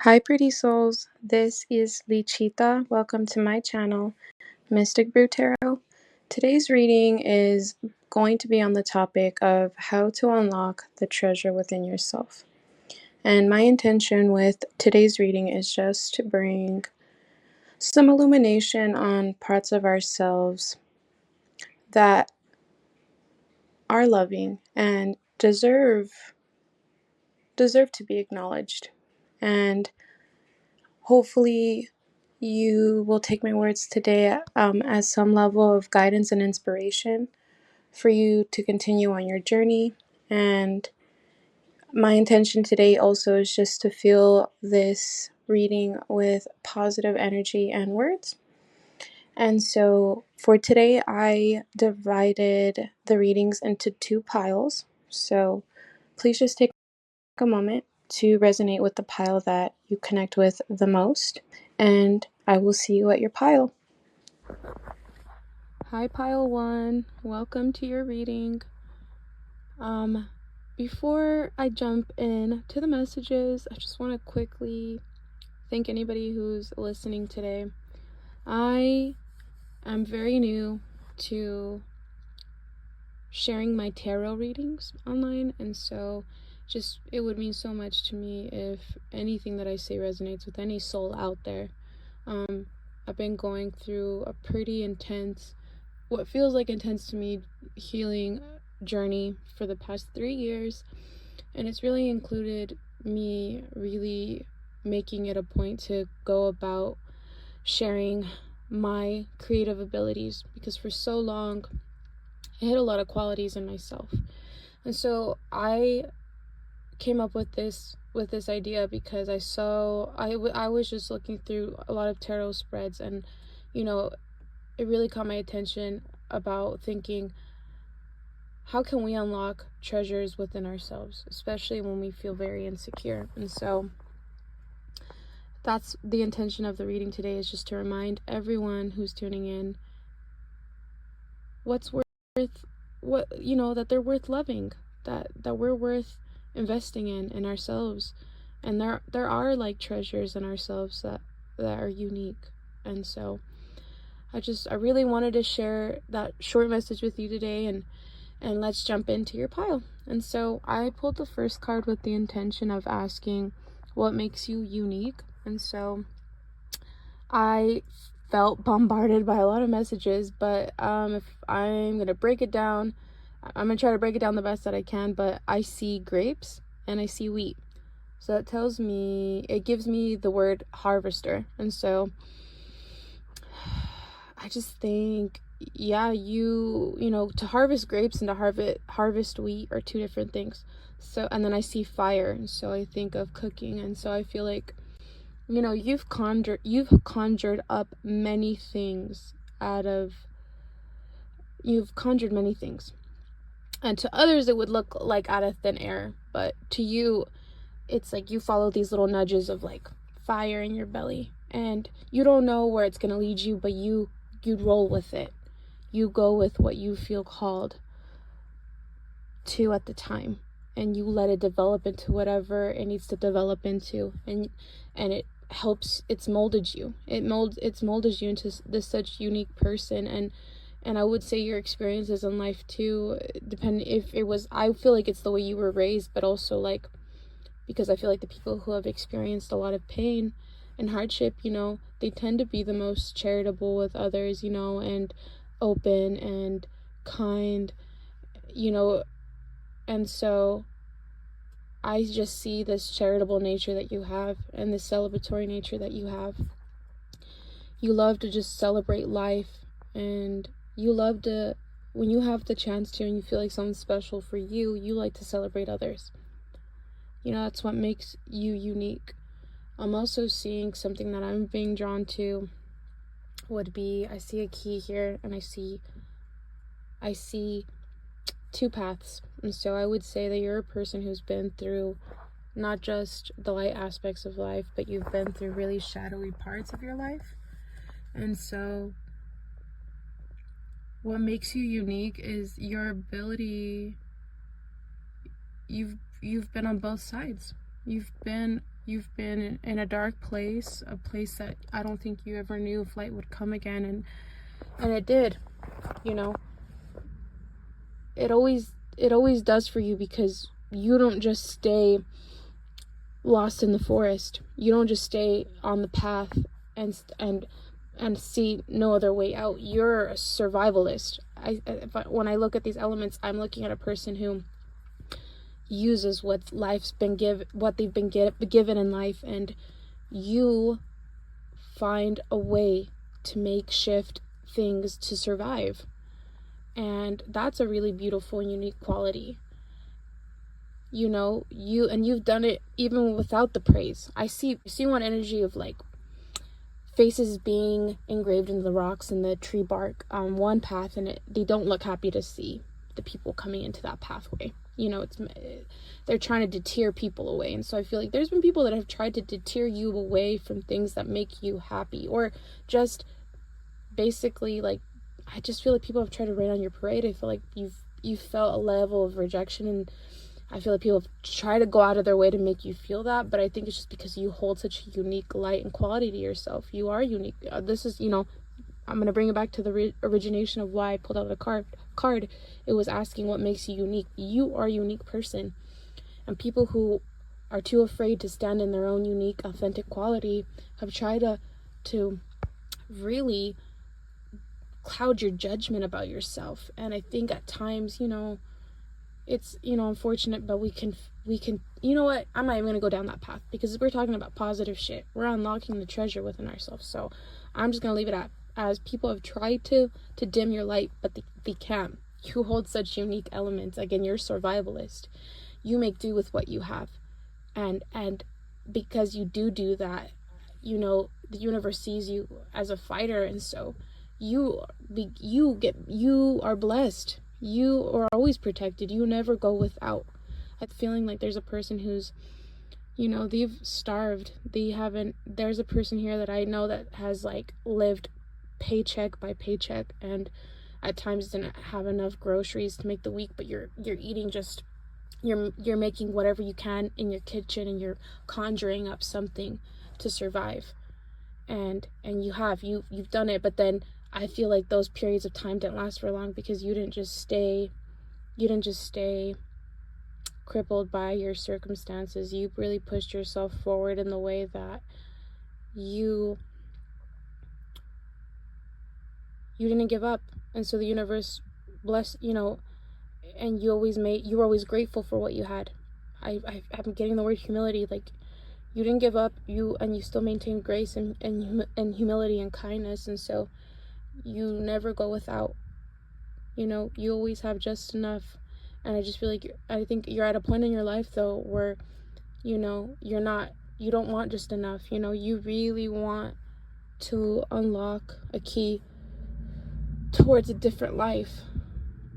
Hi, pretty souls. This is Lichita. Welcome to my channel, Mystic Brew Tarot. Today's reading is going to be on the topic of how to unlock the treasure within yourself. And my intention with today's reading is just to bring some illumination on parts of ourselves that are loving and deserve to be acknowledged. And hopefully you will take my words today as some level of guidance and inspiration for you to continue on your journey. And my intention today also is just to fill this reading with positive energy and words. And so for today, I divided the readings into two piles. So please just take a moment to resonate with the pile that you connect with the most, and I will see you at your pile. Hi, pile one. Welcome to your reading. Before I jump in to the messages, I just want to quickly thank anybody who's listening today. I am very new to sharing my tarot readings online, and so it would mean so much to me if anything that I say resonates with any soul out there. I've been going through a pretty intense, what feels like intense to me, healing journey for the past 3 years, and it's really included me really making it a point to go about sharing my creative abilities, because for so long I hid a lot of qualities in myself. And so I came up with this idea because I was just looking through a lot of tarot spreads, and it really caught my attention about thinking, how can we unlock treasures within ourselves, especially when we feel very insecure? And so that's the intention of the reading today, is just to remind everyone who's tuning in that they're worth loving, that we're worth investing in ourselves, and there are like treasures in ourselves that are unique. And so I really wanted to share that short message with you today, and let's jump into your pile. And so I pulled the first card with the intention of asking what makes you unique. And so I felt bombarded by a lot of messages, but if I'm gonna break it down, I'm gonna try to break it down the best that I can. But I see grapes and I see wheat, so it gives me the word harvester. And so I just think, yeah, to harvest grapes and to harvest wheat are two different things. So, and then I see fire, and so I think of cooking. And so I feel like, you've conjured up many things you've conjured many things, and to others it would look like out of thin air, but to you it's like you follow these little nudges of like fire in your belly, and you don't know where it's going to lead you, but you roll with it. You go with what you feel called to at the time, and you let it develop into whatever it needs to develop into, and it's molded you. It's molded you into this such unique person. And I would say your experiences in life too, I feel like it's the way you were raised, but also like, because I feel like the people who have experienced a lot of pain and hardship, they tend to be the most charitable with others, and open and kind, and so I just see this charitable nature that you have, and this celebratory nature that you have. You love to just celebrate life, and you love to, when you have the chance to and you feel like something's special for you, you like to celebrate others. That's what makes you unique. I'm also seeing something that I'm being drawn to would be, I see a key here, and I see 2 paths. And so I would say that you're a person who's been through not just the light aspects of life, but you've been through really shadowy parts of your life. And so what makes you unique is your ability. You've been on both sides. You've been You've been in a dark place, a place that I don't think you ever knew if light would come again, and it did. You know, it always does for you, because you don't just stay lost in the forest. You don't just stay on the path and see no other way out. You're a survivalist. When I look at these elements, I'm looking at a person who uses what they've been given in life, and you find a way to make shift things to survive. And that's a really beautiful and unique quality. You know, you've done it even without the praise. I see one energy of like faces being engraved into the rocks and the tree bark on one path, and they don't look happy to see the people coming into that pathway. You know, they're trying to deter people away. And so I feel like there's been people that have tried to deter you away from things that make you happy, or just basically, like, I just feel like people have tried to rain on your parade. I feel like you've felt a level of rejection, and I feel like people have tried to go out of their way to make you feel that, but I think it's just because you hold such a unique light and quality to yourself. You are unique. This is, you know, I'm going to bring it back to the origination of why I pulled out the card. It was asking what makes you unique. You are a unique person. And people who are too afraid to stand in their own unique, authentic quality have tried to really cloud your judgment about yourself. And I think at times, you know, it's, you know, unfortunate, but we can, you know what, I'm not even going to go down that path, because we're talking about positive shit. We're unlocking the treasure within ourselves. So I'm just going to leave it at, as people have tried to dim your light, but they can't. You hold such unique elements. Again, you're a survivalist. You make do with what you have. And because you do that, you know, the universe sees you as a fighter, and so you are blessed. You are always protected. You never go without. I'm feeling like there's a person who's, you know, they've starved. There's a person here that I know that has like lived paycheck by paycheck, and at times didn't have enough groceries to make the week, but you're eating just, you're making whatever you can in your kitchen, and you're conjuring up something to survive. And you've done it, but then I feel like those periods of time didn't last for long, because you didn't just stay crippled by your circumstances. You really pushed yourself forward in the way that you didn't give up. And so the universe blessed, you know, and you were always grateful for what you had. I'm getting the word humility. Like, you didn't give up, and you still maintained grace and humility and kindness, and so you never go without. You know, you always have just enough. And I just feel like I think you're at a point in your life though where, you know, you don't want just enough. You know, you really want to unlock a key towards a different life,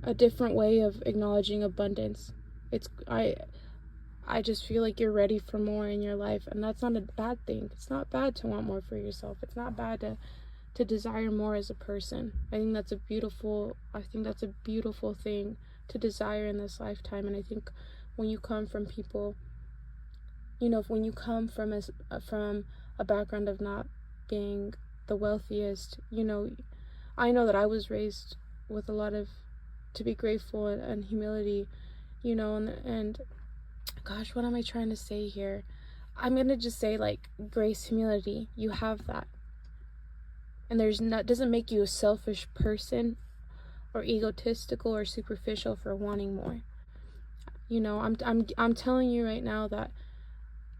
a different way of acknowledging abundance. I just feel like you're ready for more in your life, and that's not a bad thing. It's not bad to want more for yourself. It's not bad to desire more as a person. I think that's a beautiful thing to desire in this lifetime. And I think when you come from people, you know, when you come from a background of not being the wealthiest, you know, I know that I was raised with a lot of, to be grateful and humility, you know, and gosh, what am I trying to say here? I'm gonna just say, like, grace, humility. You have that, and doesn't make you a selfish person or egotistical or superficial for wanting more. You know, I'm telling you right now that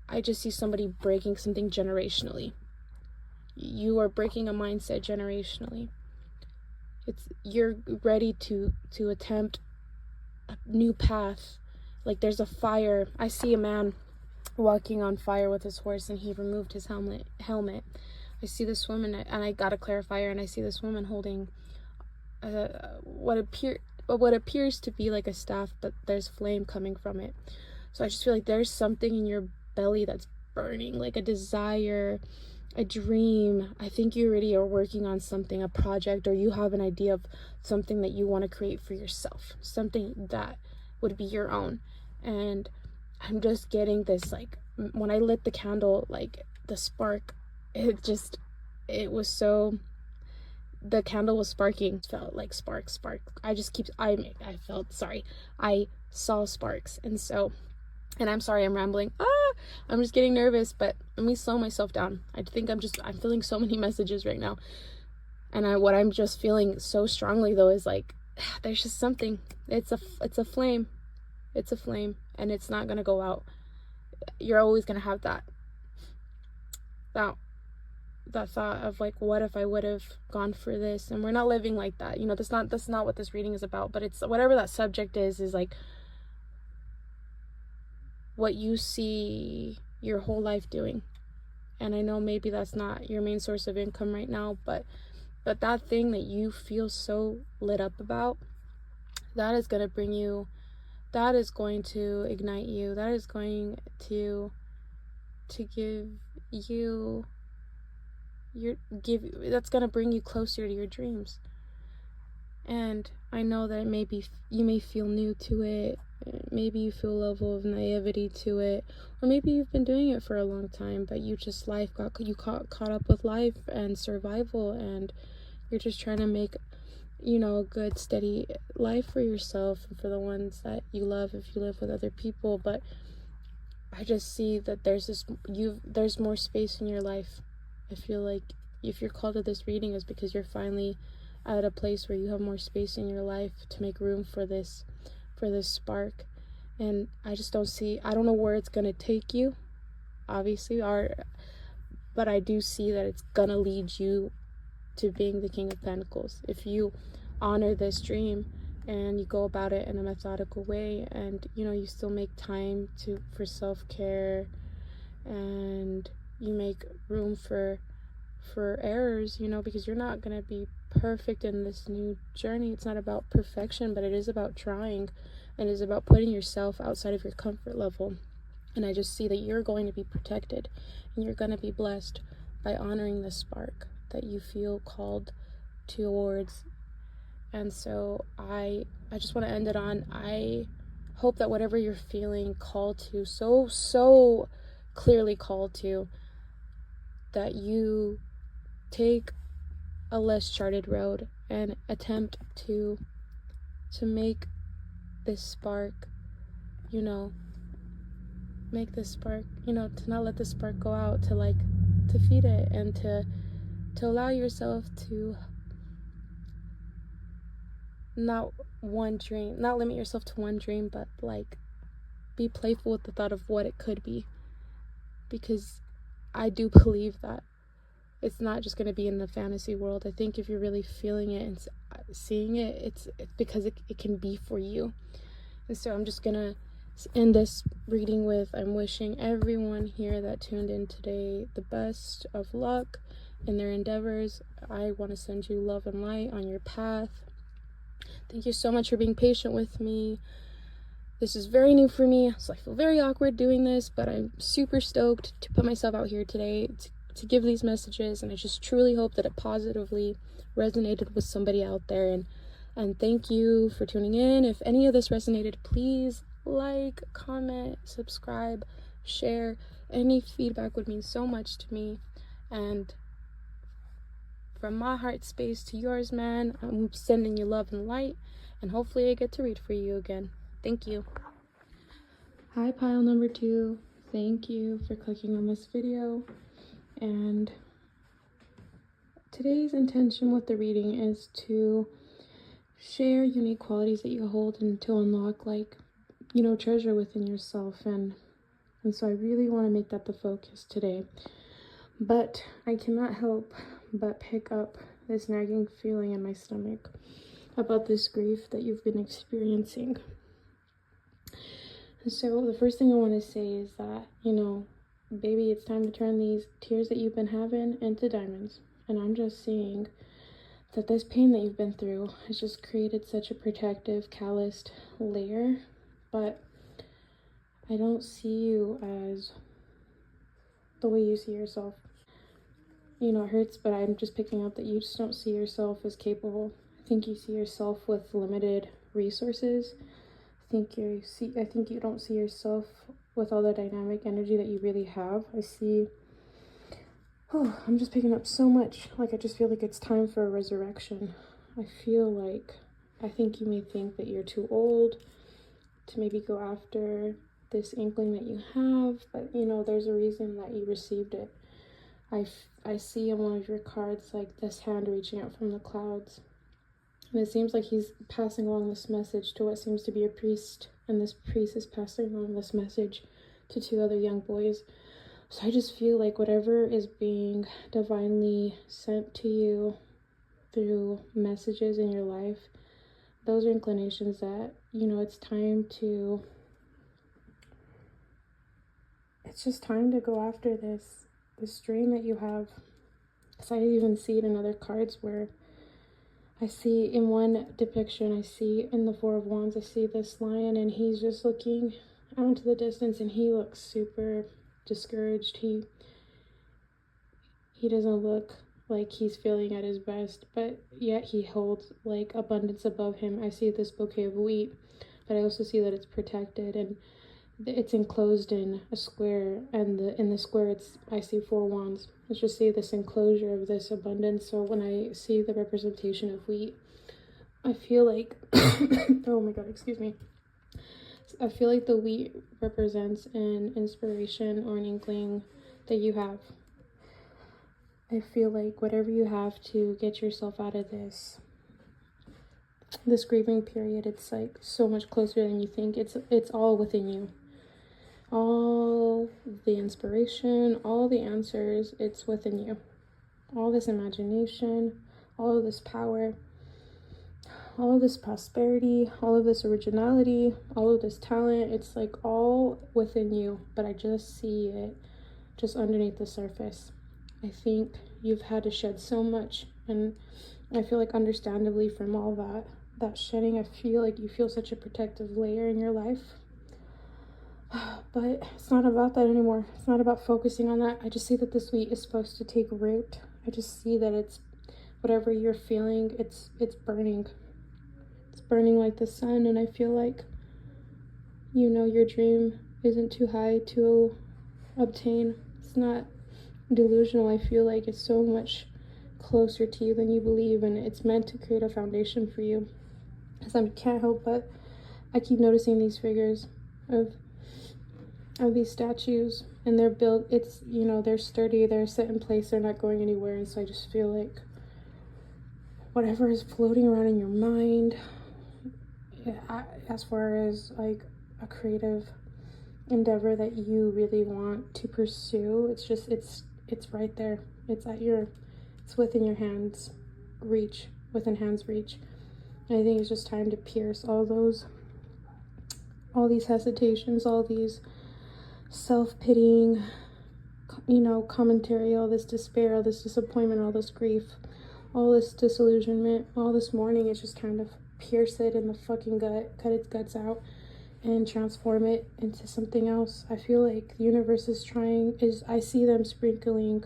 I just see somebody breaking something generationally. You are breaking a mindset generationally. You're ready to attempt a new path. Like, there's a fire. I see a man walking on fire with his horse, and he removed his helmet. I see this woman, and I got a clarifier, and I see this woman holding what appears to be like a staff, but there's flame coming from it. So I just feel like there's something in your belly that's burning, like a desire, a dream. I think you already are working on something, a project, or you have an idea of something that you want to create for yourself, something that would be your own. And I'm just getting this, like, when I lit the candle, like, the spark, it was so, the candle was sparking. It felt like spark. I felt, sorry, I saw sparks. And I'm sorry, I'm rambling. I'm just getting nervous, but let me slow myself down. I think I'm feeling so many messages right now. And what I'm just feeling so strongly though is like, there's just something. It's a flame. It's a flame, and it's not gonna go out. You're always gonna have that thought of like, what if I would have gone for this? And we're not living like that. You know, that's not what this reading is about, but it's whatever that subject is like what you see your whole life doing. And I know maybe that's not your main source of income right now, but that thing that you feel so lit up about, that is going to bring you, that is going to ignite you, that is going to give you that's going to bring you closer to your dreams. And I know that you may feel new to it, maybe you feel a level of naivety to it, or maybe you've been doing it for a long time, but you just caught up with life and survival, and you're just trying to make, you know, a good steady life for yourself and for the ones that you love if you live with other people. But I just see that there's more space in your life. I feel like if you're called to this reading, is because you're finally at a place where you have more space in your life to make room for this spark. And I don't know where it's gonna take you, obviously, but I do see that it's gonna lead you to being the King of Pentacles if you honor this dream and you go about it in a methodical way, and you know, you still make time for self-care, and you make room for errors, you know, because you're not going to be perfect in this new journey. It's not about perfection, but it is about trying, and it is about putting yourself outside of your comfort level. And I just see that you're going to be protected, and you're going to be blessed by honoring the spark that you feel called towards. And so I just want to end it on, I hope that whatever you're feeling called to, so clearly called to, that you take a less charted road and attempt to make this spark, you know, to not let the spark go out, to feed it, and to allow yourself to not limit yourself to one dream, but like be playful with the thought of what it could be, because I do believe that it's not just going to be in the fantasy world. I think if you're really feeling it and seeing it, it's because it can be for you. And so I'm just going to end this reading with, I'm wishing everyone here that tuned in today the best of luck in their endeavors. I want to send you love and light on your path. Thank you so much for being patient with me. This is very new for me, so I feel very awkward doing this, but I'm super stoked to put myself out here today to give these messages, and I just truly hope that it positively resonated with somebody out there. And thank you for tuning in. If any of this resonated, please like, comment, subscribe, share. Any feedback would mean so much to me. And from my heart space to yours, man, I'm sending you love and light, and hopefully I get to read for you again. Thank you. Hi, pile number 2. Thank you for clicking on this video. And today's intention with the reading is to share unique qualities that you hold and to unlock, like, you know, treasure within yourself. And so I really want to make that the focus today. But I cannot help but pick up this nagging feeling in my stomach about this grief that you've been experiencing. And so the first thing I want to say is that, you know, baby, it's time to turn these tears that you've been having into diamonds. And I'm just seeing that this pain that you've been through has just created such a protective, calloused layer. But I don't see you as the way you see yourself. You know, it hurts, but I'm just picking up that you just don't see yourself as capable. I think you see yourself with limited resources. I think you don't see yourself with all the dynamic energy that you really have. I see, oh, I'm just picking up so much. Like, I just feel like it's time for a resurrection. I feel like, I think you may think that you're too old to maybe go after this inkling that you have, but you know, there's a reason that you received it. I see in one of your cards like this hand reaching out from the clouds, and it seems like he's passing along this message to what seems to be a priest, and this priest is passing along this message to 2 other young boys. So I just feel like whatever is being divinely sent to you through messages in your life, those are inclinations that, you know, it's just time to go after this dream that you have. So I even see it in other cards where I see in one depiction, I see in the 4 of Wands, I see this lion and he's just looking out into the distance and he looks super discouraged. He doesn't look like he's feeling at his best, but yet he holds like abundance above him. I see this bouquet of wheat, but I also see that it's protected and it's enclosed in a square, and in the square I see 4 wands. Let's just see this enclosure of this abundance. So when I see the representation of wheat, I feel like oh my god, excuse me. I feel like the wheat represents an inspiration or an inkling that you have. I feel like whatever you have to get yourself out of this grieving period, it's like so much closer than you think. It's all within you. All the inspiration, all the answers, it's within you. All this imagination, all of this power, all of this prosperity, all of this originality, all of this talent, it's like all within you, but I just see it just underneath the surface. I think you've had to shed so much, and I feel like understandably from all that shedding, I feel like you feel such a protective layer in your life. But it's not about that anymore. It's not about focusing on that. I just see that this wheat is supposed to take root. I just see that it's whatever you're feeling, it's burning. It's burning like the sun, and I feel like, you know, your dream isn't too high to obtain. It's not delusional. I feel like it's so much closer to you than you believe, and it's meant to create a foundation for you. Because I can't help but I keep noticing these figures of these statues, and they're built, it's, you know, they're sturdy, they're set in place, they're not going anywhere. And so I just feel like whatever is floating around in your mind, as far as like a creative endeavor that you really want to pursue, it's just it's right there. It's within your hands reach, within hand's reach. And I think it's just time to pierce all these hesitations, all these self-pitying, you know, commentary, all this despair, all this disappointment, all this grief, all this disillusionment, all this mourning. It's just kind of pierce it in the fucking gut, cut its guts out, and transform it into something else. I feel like the universe I see them sprinkling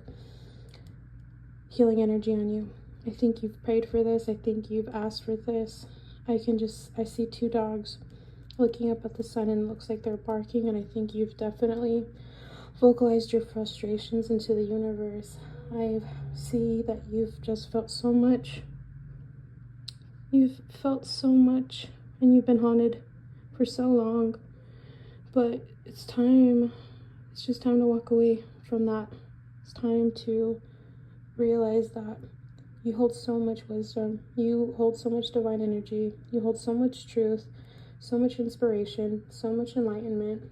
healing energy on you. I think you've prayed for this. I think you've asked for this. I see 2 dogs looking up at the sun, and it looks like they're barking, and I think you've definitely vocalized your frustrations into the universe. I see that you've just felt so much. You've felt so much, and you've been haunted for so long, but it's just time to walk away from that. It's time to realize that you hold so much wisdom, you hold so much divine energy, you hold so much truth, so much inspiration, so much enlightenment.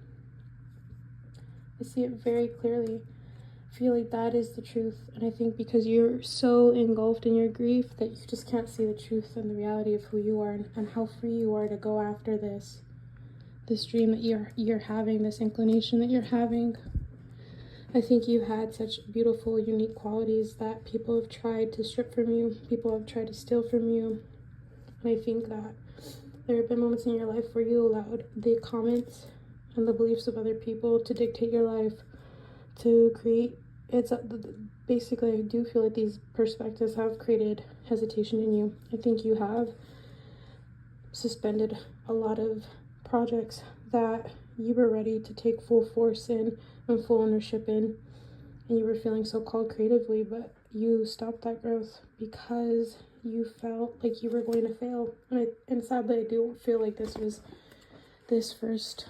I see it very clearly. I feel like that is the truth, and I think because you're so engulfed in your grief that you just can't see the truth and the reality of who you are, and how free you are to go after this dream that you're having, this inclination that you're having. I think you had such beautiful, unique qualities that people have tried to strip from you, people have tried to steal from you. And I think that there have been moments in your life where you allowed the comments and the beliefs of other people to dictate your life, to create, basically I do feel like these perspectives have created hesitation in you. I think you have suspended a lot of projects that you were ready to take full force in and full ownership in, and you were feeling so called creatively, but you stopped that growth because you felt like you were going to fail. And sadly, I do feel like this was this first,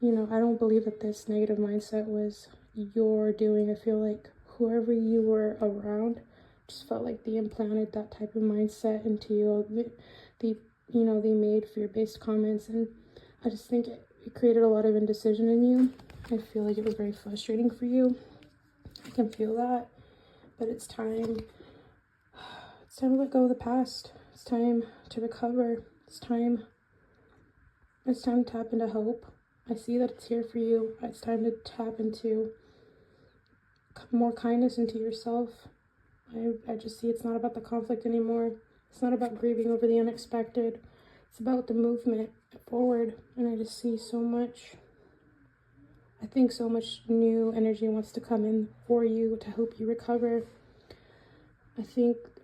I don't believe that this negative mindset was your doing. I feel like whoever you were around just felt like they implanted that type of mindset into you. They made fear-based comments, and I just think it created a lot of indecision in you. I feel like it was very frustrating for you. I can feel that, but it's time. It's time to let go of the past. It's time to recover. It's time to tap into hope. I see that it's here for you. It's time to tap into more kindness into yourself. I just see it's not about the conflict anymore. It's not about grieving over the unexpected. It's about the movement forward. And I just see so much new energy wants to come in for you to help you recover.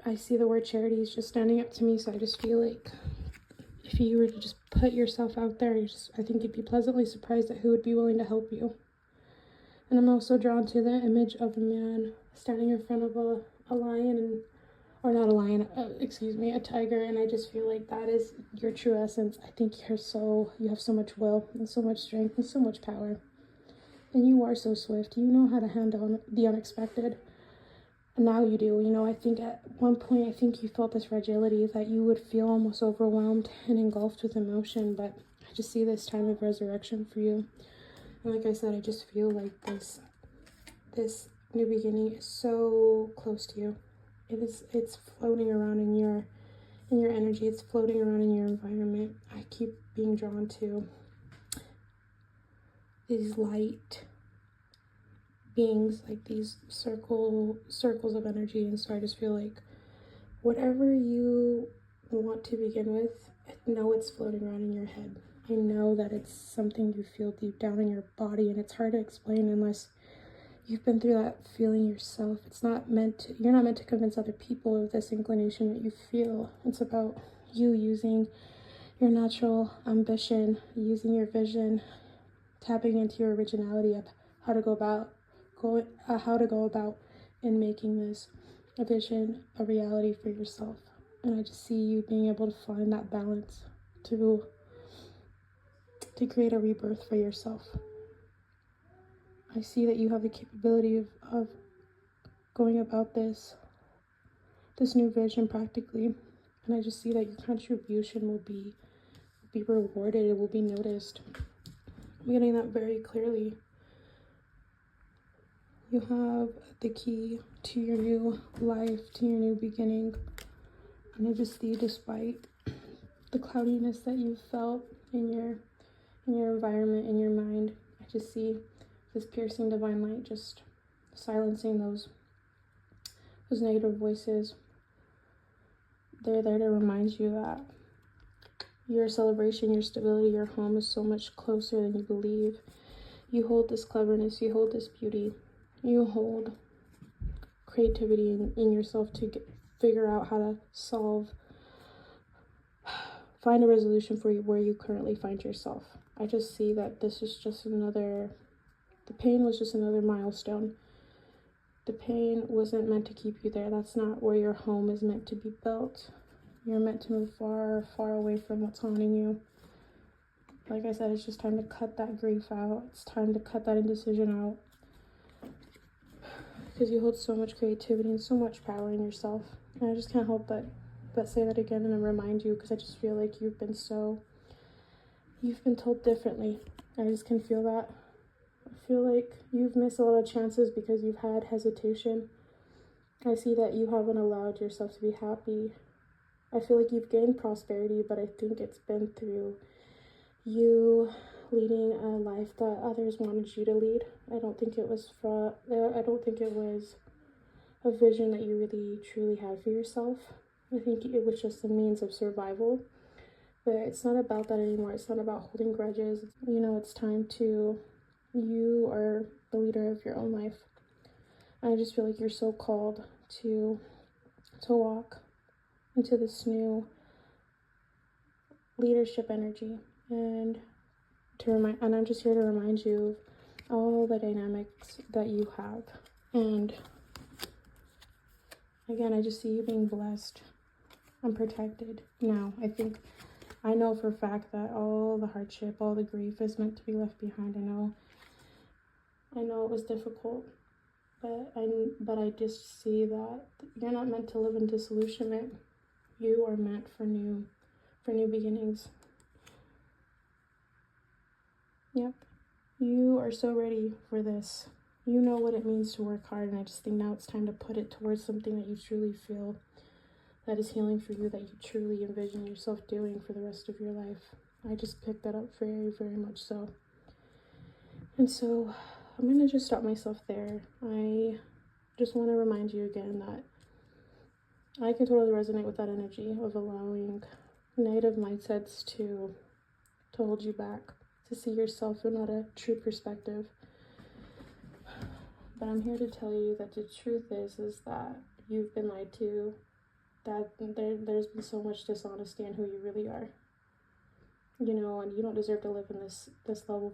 I see the word charity is just standing up to me, so I just feel like if you were to just put yourself out there, I think you'd be pleasantly surprised at who would be willing to help you. And I'm also drawn to the image of a man standing in front of a lion, or not a lion, a tiger, and I just feel like that is your true essence. I think you have so much will and so much strength and so much power. And you are so swift. You know how to handle the unexpected. And now you do. I think at one point, you felt this fragility that you would feel almost overwhelmed and engulfed with emotion, but I just see this time of resurrection for you. And like I said, I just feel like this new beginning is so close to you. It's floating around in your energy. It's floating around in your environment. I keep being drawn to these light beings, like these circles of energy. And so I just feel like whatever you want to begin with, I know it's floating around in your head. I know that it's something you feel deep down in your body, and it's hard to explain unless you've been through that feeling yourself. You're not meant to convince other people of this inclination that you feel. It's about you using your natural ambition, using your vision, tapping into your originality of how to go about in making this a vision a reality for yourself. And I just see you being able to find that balance to create a rebirth for yourself. I see that you have the capability of going about this new vision practically, and I just see that your contribution will be rewarded. It will be noticed. I'm getting that very clearly. You have the key to your new life, to your new beginning. And I just see, despite the cloudiness that you felt in your environment, in your mind, I just see this piercing divine light just silencing those negative voices. They're there to remind you that your celebration, your stability, your home is so much closer than you believe. You hold this cleverness, you hold this beauty, you hold creativity in yourself to figure out how to find a resolution for you where you currently find yourself. I just see that this is just the pain was just another milestone. The pain wasn't meant to keep you there. That's not where your home is meant to be built. You're meant to move far, far away from what's haunting you. Like I said, it's just time to cut that grief out. It's time to cut that indecision out. Because you hold so much creativity and so much power in yourself. And I just can't help but say that again and remind you, because I just feel like you've been told differently. I just can feel that. I feel like you've missed a lot of chances because you've had hesitation. I see that you haven't allowed yourself to be happy. I feel like you've gained prosperity, but I think it's been through you leading a life that others wanted you to lead. I don't think it was a vision that you really truly had for yourself. I think it was just a means of survival. But it's not about that anymore. It's not about holding grudges. It's time you are the leader of your own life. I just feel like you're so called to walk into this new leadership energy. And and I'm just here to remind you of all the dynamics that you have. And again, I just see you being blessed and protected. Now, I know for a fact that all the hardship, all the grief is meant to be left behind. I know it was difficult, but I just see that you're not meant to live in disillusionment. You are meant for new beginnings. Yep. You are so ready for this. You know what it means to work hard, and I just think now it's time to put it towards something that you truly feel that is healing for you, that you truly envision yourself doing for the rest of your life. I just picked that up very, very much so. And so I'm going to just stop myself there. I just want to remind you again that I can totally resonate with that energy of allowing negative mindsets to hold you back, to see yourself in not a true perspective. But I'm here to tell you that the truth is that you've been lied to, that there's been so much dishonesty in who you really are. You know, and you don't deserve to live in this level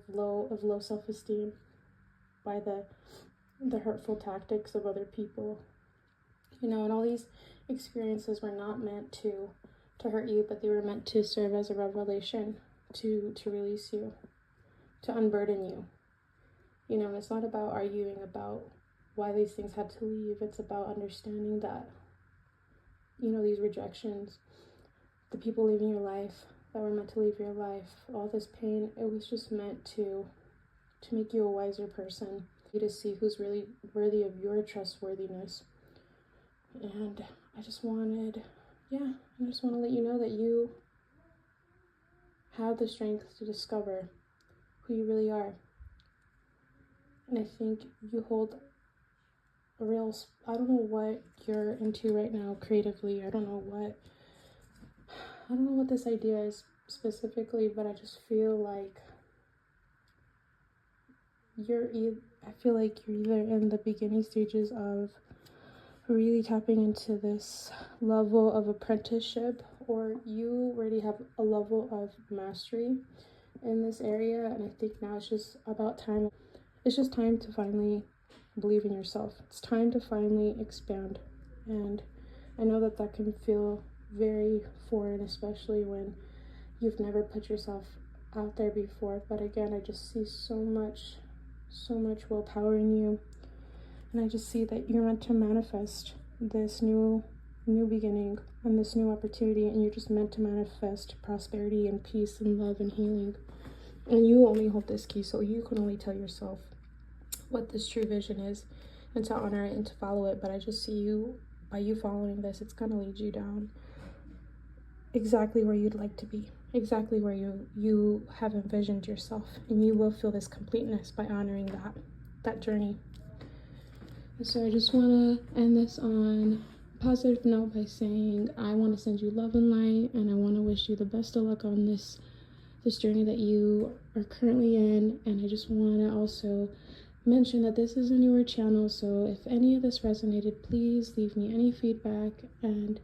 of low self-esteem by the hurtful tactics of other people. You know, and all these experiences were not meant to hurt you, but they were meant to serve as a revelation, to release you, to unburden you. You know, it's not about arguing about why these things had to leave. It's about understanding that, you know, these rejections, the people leaving your life that were meant to leave your life, all this pain, it was just meant to make you a wiser person, to see who's really worthy of your trustworthiness. And I just want to let you know that you have the strength to discover who you really are. And I think you hold a real, I don't know what you're into right now creatively. I don't know what this idea is specifically, but I just feel like you're either in the beginning stages of really tapping into this level of apprenticeship, or you already have a level of mastery in this area. And I think now it's just about time. It's just time to finally believe in yourself. It's time to finally expand. And I know that can feel very foreign, especially when you've never put yourself out there before. But again, I just see so much willpower in you. And I just see that you're meant to manifest this new beginning and this new opportunity, and you're just meant to manifest prosperity and peace and love and healing. And you only hold this key, so you can only tell yourself what this true vision is and to honor it and to follow it. But I just see you, by you following this, it's going to lead you down exactly where you'd like to be, exactly where you have envisioned yourself, and you will feel this completeness by honoring that journey. And so I just want to end this on a positive note by saying I want to send you love and light, and I want to wish you the best of luck on this journey that you are currently in. And I just want to also mention that this is a newer channel, so if any of this resonated, please leave me any feedback. And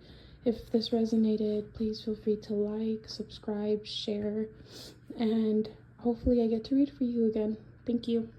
if this resonated, please feel free to like, subscribe, share, and hopefully I get to read for you again. Thank you.